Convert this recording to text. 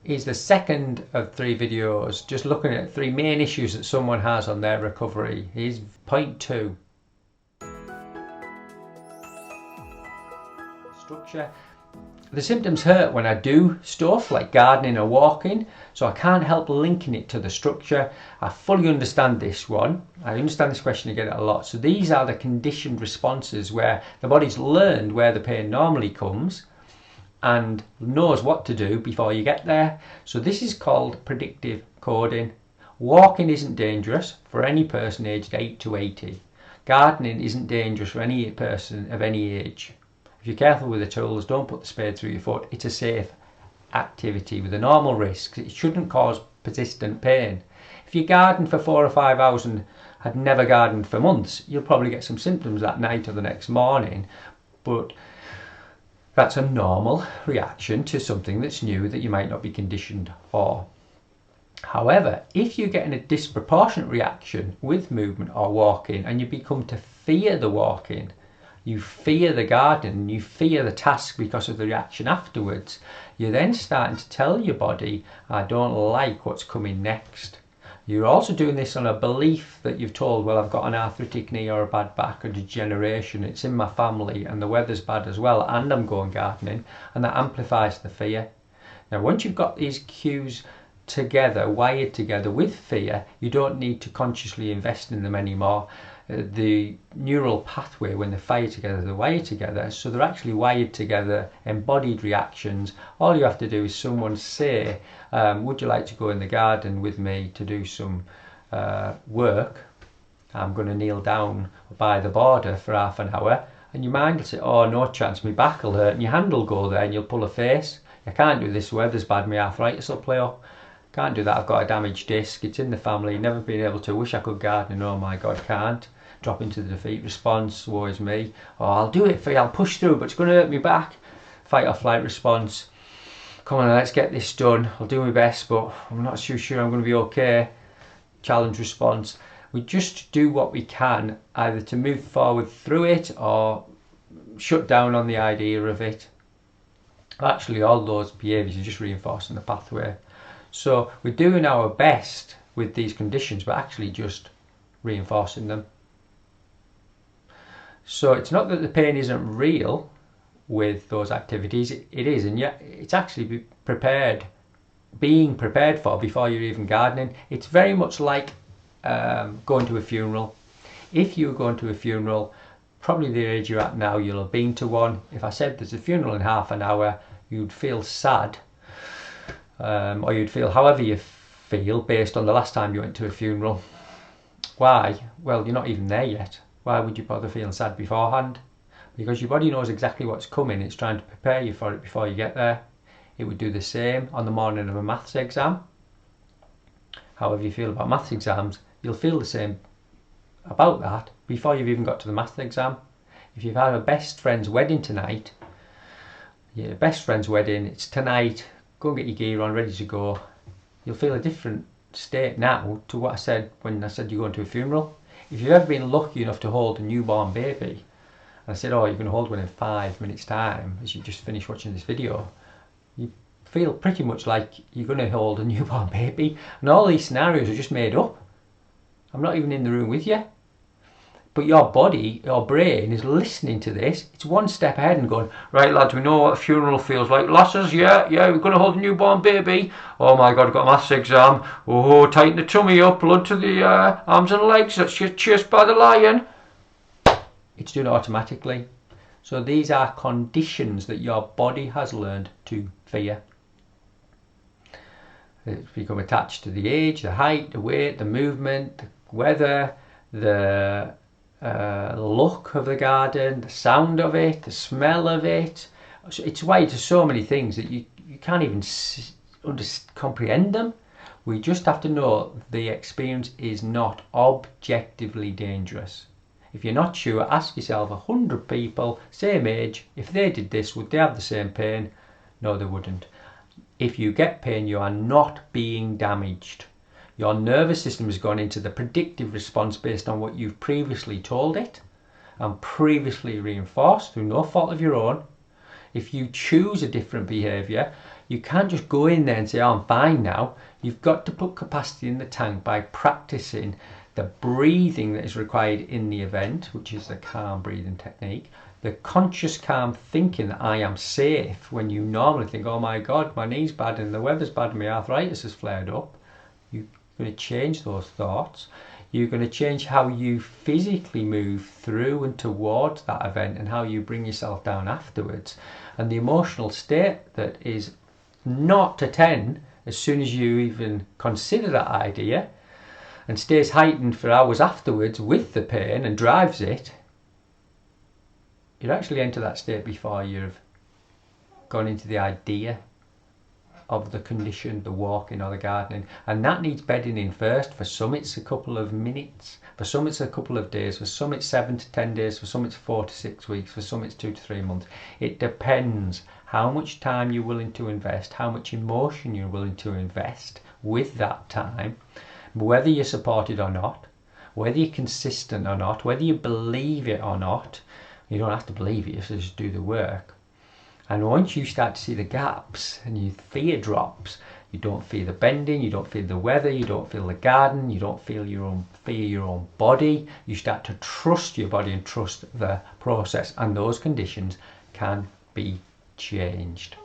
is the second of 3 videos, just looking at 3 main issues that someone has on their recovery. Here's point 2. Structure. The symptoms hurt when I do stuff like gardening or walking, so I can't help linking it to the structure. I fully understand this one. I understand this question, I get it a lot. So these are the conditioned responses where the body's learned where the pain normally comes and knows what to do before you get there. So this is called predictive coding. Walking isn't dangerous for any person aged 8 to 80. Gardening isn't dangerous for any person of any age. If you're careful with the tools, don't put the spade through your foot. It's a safe activity with a normal risk. It shouldn't cause persistent pain. If you garden for 4 or 5 hours and had never gardened for months, you'll probably get some symptoms that night or the next morning, but that's a normal reaction to something that's new that you might not be conditioned for. However, if you're getting a disproportionate reaction with movement or walking and you become to fear the walking, you fear the garden, you fear the task because of the reaction afterwards, you're then starting to tell your body, I don't like what's coming next. You're also doing this on a belief that you've told, well, I've got an arthritic knee or a bad back or degeneration, it's in my family and the weather's bad as well and I'm going gardening, and that amplifies the fear. Now once you've got these cues together, wired together with fear, you don't need to consciously invest in them anymore. The neural pathway, when they fire together, they're wired together, so they're actually wired together, embodied reactions. All you have to do is someone say, would you like to go in the garden with me to do some work? I'm going to kneel down by the border for half an hour, and your mind will say, oh no chance, my back will hurt, and your hand will go there and you'll pull a face. I can't do this, weather's bad, my arthritis will play up. Can't do that, I've got a damaged disc, it's in the family, never been able to, wish I could garden, oh my god, can't. Drop into the defeat response, woe is me. Oh, I'll do it for you, I'll push through, but it's going to hurt me back. Fight or flight response. Come on, let's get this done. I'll do my best, but I'm not so sure I'm going to be okay. Challenge response. We just do what we can, either to move forward through it or shut down on the idea of it. Actually, all those behaviours are just reinforcing the pathway. So we're doing our best with these conditions, but actually just reinforcing them. So it's not that the pain isn't real with those activities, it is, and yet it's actually being prepared for before you're even gardening. It's very much like going to a funeral. If you're going to a funeral, probably the age you're at now, you'll have been to one. If I said there's a funeral in half an hour, you'd feel sad, or you'd feel however you feel based on the last time you went to a funeral. Why? Well, you're not even there yet. Why would you bother feeling sad beforehand? Because your body knows exactly what's coming. It's trying to prepare you for it before you get there. It would do the same on the morning of a maths exam. However you feel about maths exams, you'll feel the same about that before you've even got to the maths exam. If you've had a best friend's wedding tonight, your best friend's wedding, it's tonight, go and get your gear on, ready to go. You'll feel a different state now to what I said when I said you're going to a funeral. If you've ever been lucky enough to hold a newborn baby, and I said, oh, you're going to hold one in 5 minutes time, as you just finished watching this video, you feel pretty much like you're going to hold a newborn baby, and all these scenarios are just made up. I'm not even in the room with you. But your body, your brain is listening to this. It's one step ahead and going, right lads, we know what a funeral feels like. Lasses, yeah, we're going to hold a newborn baby. Oh my God, I've got a maths exam. Oh, tighten the tummy up, blood to the arms and legs. That's your chased by the lion. It's doing it automatically. So these are conditions that your body has learned to fear. It's become attached to the age, the height, the weight, the movement, the weather, the look of the garden, the sound of it, the smell of it. So it's wired to so many things that you can't even comprehend them. We just have to know the experience is not objectively dangerous. If you're not sure, ask yourself 100 people, same age, if they did this, would they have the same pain? No, they wouldn't. If you get pain, you are not being damaged. Your nervous system has gone into the predictive response based on what you've previously told it and previously reinforced through no fault of your own. If you choose a different behaviour, you can't just go in there and say, oh, I'm fine now. You've got to put capacity in the tank by practicing the breathing that is required in the event, which is the calm breathing technique, the conscious calm thinking that I am safe when you normally think, oh my God, my knee's bad and the weather's bad and my arthritis has flared up. You're going to change those thoughts. You're going to change how you physically move through and towards that event and how you bring yourself down afterwards. And the emotional state that is not to 10 as soon as you even consider that idea and stays heightened for hours afterwards with the pain and drives it, you actually enter that state before you've gone into the idea of the condition, the walking or the gardening, and that needs bedding in first. For some it's a couple of minutes, for some it's a couple of days, for some it's 7 to 10 days, for some it's 4 to 6 weeks, for some it's 2 to 3 months. It depends how much time you're willing to invest, how much emotion you're willing to invest with that time, whether you're supported or not, whether you're consistent or not, whether you believe it or not. You don't have to believe it, so just do the work. And once you start to see the gaps and your fear drops, you don't feel the bending, you don't feel the weather, you don't feel the garden, you don't feel your own body, you start to trust your body and trust the process, and those conditions can be changed.